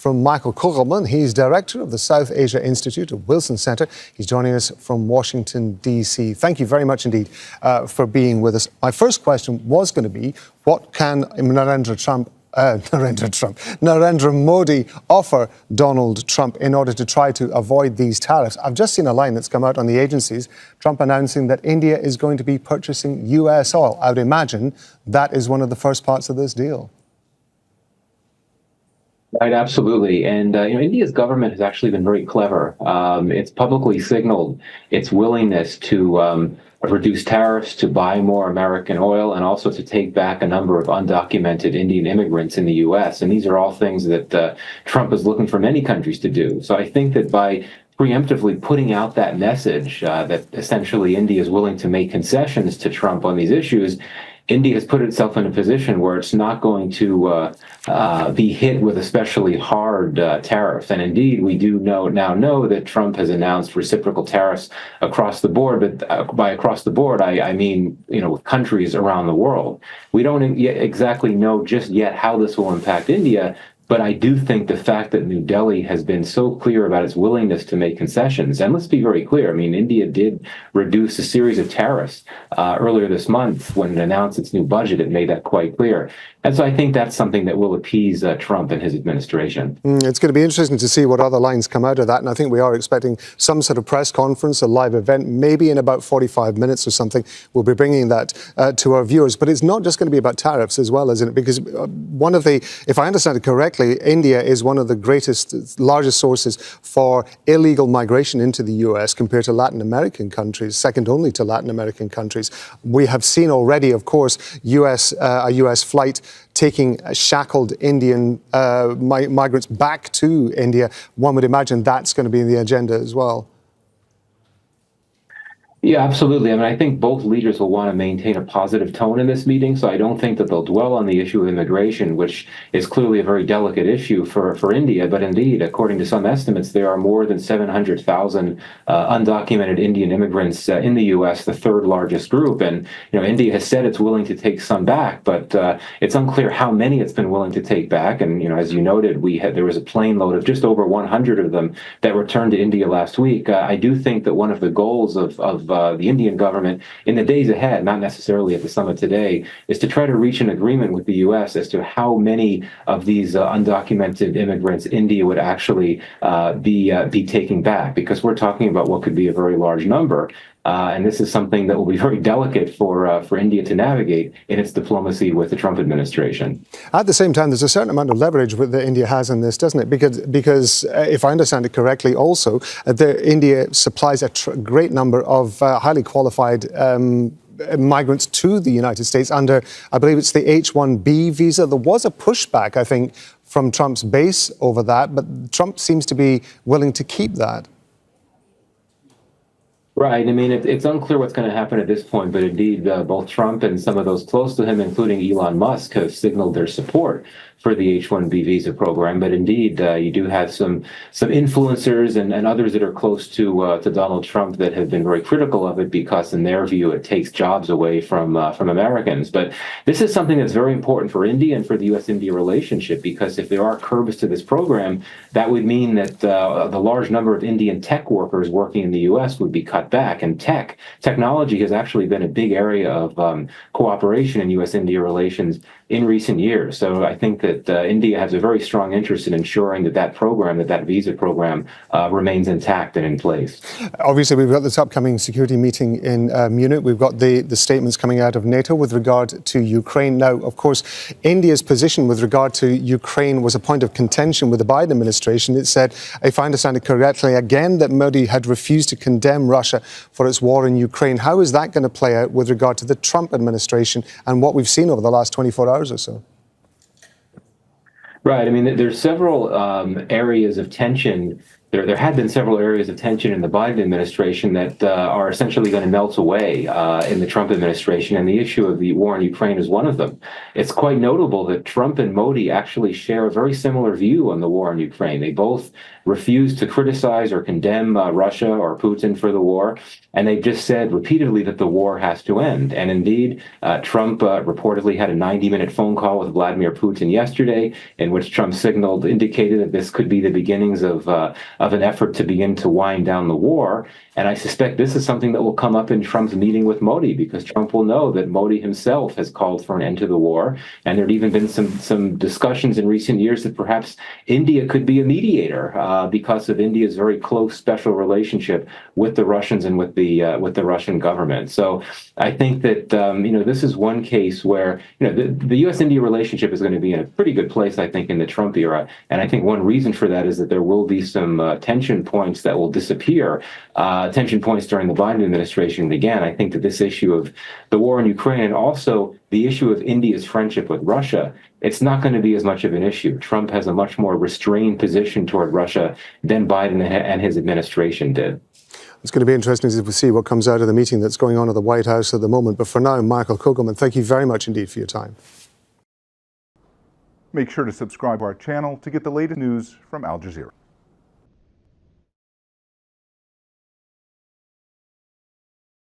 from Michael Kugelman. He's director of the South Asia Institute at Wilson Center. He's joining us from Washington, D.C. Thank you very much indeed for being with us. My first question was going to be, what can Narendra Modi offer Donald Trump in order to try to avoid these tariffs? I've just seen a line that's come out on the agencies, Trump announcing that India is going to be purchasing US oil. I would imagine that is one of the first parts of this deal. Right, absolutely. And India's government has actually been very clever. It's publicly signaled its willingness to reduce tariffs, to buy more American oil, and also to take back a number of undocumented Indian immigrants in the U.S. And these are all things that Trump is looking for many countries to do. So I think that by preemptively putting out that message that essentially India is willing to make concessions to Trump on these issues, India has put itself in a position where it's not going to be hit with especially hard tariffs. And indeed, we do now know that Trump has announced reciprocal tariffs across the board. But by across the board, I mean, with countries around the world. We don't yet exactly know just yet how this will impact India. But I do think the fact that New Delhi has been so clear about its willingness to make concessions, and let's be very clear, I mean, India did reduce a series of tariffs earlier this month when it announced its new budget. It made that quite clear. And so I think that's something that will appease Trump and his administration. It's going to be interesting to see what other lines come out of that. And I think we are expecting some sort of press conference, a live event, maybe in about 45 minutes or something. We'll be bringing that to our viewers. But it's not just going to be about tariffs as well, isn't it? Because one of the, if I understand it correctly, India is one of the largest sources for illegal migration into the US compared to Latin American countries, second only to Latin American countries. We have seen already, of course, a US flight taking shackled Indian migrants back to India. One would imagine that's going to be in the agenda as well. Yeah, absolutely. I mean, I think both leaders will want to maintain a positive tone in this meeting, so I don't think that they'll dwell on the issue of immigration, which is clearly a very delicate issue for India. But indeed, according to some estimates, there are more than 700,000 undocumented Indian immigrants in the U.S., the third largest group. And, India has said it's willing to take some back, but it's unclear how many it's been willing to take back. And, as you noted, there was a plane load of just over 100 of them that returned to India last week. I do think that one of the goals of the Indian government in the days ahead, not necessarily at the summit today, is to try to reach an agreement with the U.S. as to how many of these undocumented immigrants India would actually be taking back, because we're talking about what could be a very large number. And this is something that will be very delicate for India to navigate in its diplomacy with the Trump administration. At the same time, there's a certain amount of leverage that India has in this, doesn't it? Because if I understand it correctly, also, India supplies a great number of highly qualified migrants to the United States under, I believe it's the H-1B visa. There was a pushback, I think, from Trump's base over that, but Trump seems to be willing to keep that. Right. I mean, it's unclear what's going to happen at this point, but indeed, both Trump and some of those close to him, including Elon Musk, have signaled their support for the H-1B visa program. But indeed, you do have some influencers and others that are close to Donald Trump that have been very critical of it because, in their view, it takes jobs away from Americans. But this is something that's very important for India and for the U.S.-India relationship, because if there are curbs to this program, that would mean that the large number of Indian tech workers working in the U.S. would be cut back. And technology has actually been a big area of cooperation in U.S.-India relations in recent years. So I think that India has a very strong interest in ensuring that visa program remains intact and in place. Obviously, we've got this upcoming security meeting in Munich. We've got the statements coming out of NATO with regard to Ukraine. Now, of course, India's position with regard to Ukraine was a point of contention with the Biden administration. It said, if I understand it correctly, again, that Modi had refused to condemn Russia for its war in Ukraine. How is that going to play out with regard to the Trump administration and what we've seen over the last 24 hours or so? Right. I mean, there's several areas of tension there had been several areas of tension in the Biden administration that are essentially going to melt away in the Trump administration, and the issue of the war in Ukraine is one of them. It's quite notable that Trump and Modi actually share a very similar view on the war in Ukraine. They both refuse to criticize or condemn Russia or Putin for the war, and they've just said repeatedly that the war has to end. And indeed, Trump reportedly had a 90-minute phone call with Vladimir Putin yesterday, in which Trump indicated that this could be the beginnings of an effort to begin to wind down the war. And I suspect this is something that will come up in Trump's meeting with Modi, because Trump will know that Modi himself has called for an end to the war. And there had even been some discussions in recent years that perhaps India could be a mediator because of India's very close special relationship with the Russians and with the Russian government. So I think that this is one case where the U.S.-India relationship is going to be in a pretty good place, I think, in the Trump era. And I think one reason for that is that there will be some tension points that will disappear, tension points during the Biden administration. And again, I think that this issue of the war in Ukraine and also the issue of India's friendship with Russia, it's not going to be as much of an issue. Trump has a much more restrained position toward Russia than Biden and his administration did. It's going to be interesting to see what comes out of the meeting that's going on at the White House at the moment. But for now, Michael Kugelman, thank you very much indeed for your time. Make sure to subscribe to our channel to get the latest news from Al Jazeera.